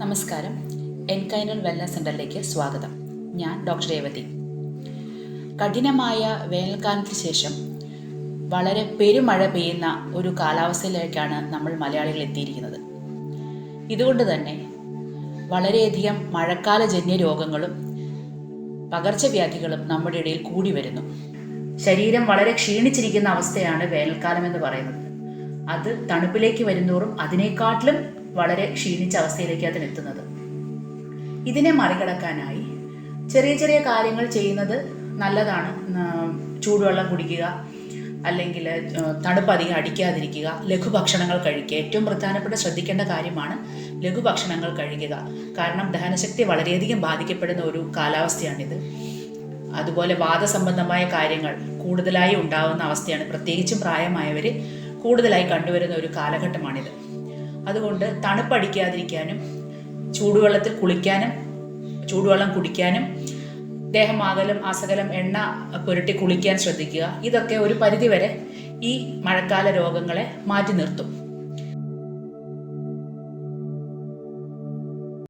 നമസ്കാരം. എൻകൈനൽ വെൽനസ് സെൻ്ററിലേക്ക് സ്വാഗതം. ഞാൻ ഡോക്ടർ രേവതി. കഠിനമായ വേനൽക്കാലത്തിന് ശേഷം വളരെ പെരുമഴ പെയ്യുന്ന ഒരു കാലാവസ്ഥയിലേക്കാണ് നമ്മൾ മലയാളികൾ എത്തിയിരിക്കുന്നത്. ഇതുകൊണ്ട് തന്നെ വളരെയധികം മഴക്കാലജന്യ രോഗങ്ങളും പകർച്ചവ്യാധികളും നമ്മുടെ ഇടയിൽ കൂടി വരുന്നു. ശരീരം വളരെ ക്ഷീണിച്ചിരിക്കുന്ന അവസ്ഥയാണ് വേനൽക്കാലം എന്ന് പറയുന്നത്. അത് തണുപ്പിലേക്ക് വരുന്തോറും അതിനേക്കാട്ടിലും വളരെ ക്ഷീണിച്ച അവസ്ഥയിലേക്ക് അതിനെത്തുന്നത്. ഇതിനെ മറികടക്കാനായി ചെറിയ ചെറിയ കാര്യങ്ങൾ ചെയ്യുന്നത് നല്ലതാണ്. ചൂടുവെള്ളം കുടിക്കുക, അല്ലെങ്കിൽ തണുപ്പ് അധികം അടിക്കാതിരിക്കുക, ലഘുഭക്ഷണങ്ങൾ കഴിക്കുക. ഏറ്റവും പ്രധാനപ്പെട്ട ശ്രദ്ധിക്കേണ്ട കാര്യമാണ് ലഘുഭക്ഷണങ്ങൾ കഴിക്കുക. കാരണം ദഹനശക്തി വളരെയധികം ബാധിക്കപ്പെടുന്ന ഒരു കാലാവസ്ഥയാണിത്. അതുപോലെ വാതസംബന്ധമായ കാര്യങ്ങൾ കൂടുതലായി ഉണ്ടാകുന്ന അവസ്ഥയാണ്. പ്രത്യേകിച്ചും പ്രായമായവർ കൂടുതലായി കണ്ടുവരുന്ന ഒരു കാലഘട്ടമാണിത്. അതുകൊണ്ട് തണുപ്പടിക്കാതിരിക്കാനും ചൂടുവെള്ളത്തിൽ കുളിക്കാനും ചൂടുവെള്ളം കുടിക്കാനും ദേഹമാകലം അസകലം എണ്ണ പുരട്ടി കുളിക്കാൻ ശ്രദ്ധിക്കുക. ഇതൊക്കെ ഒരു പരിധിവരെ ഈ മഴക്കാല രോഗങ്ങളെ മാറ്റി നിർത്തും.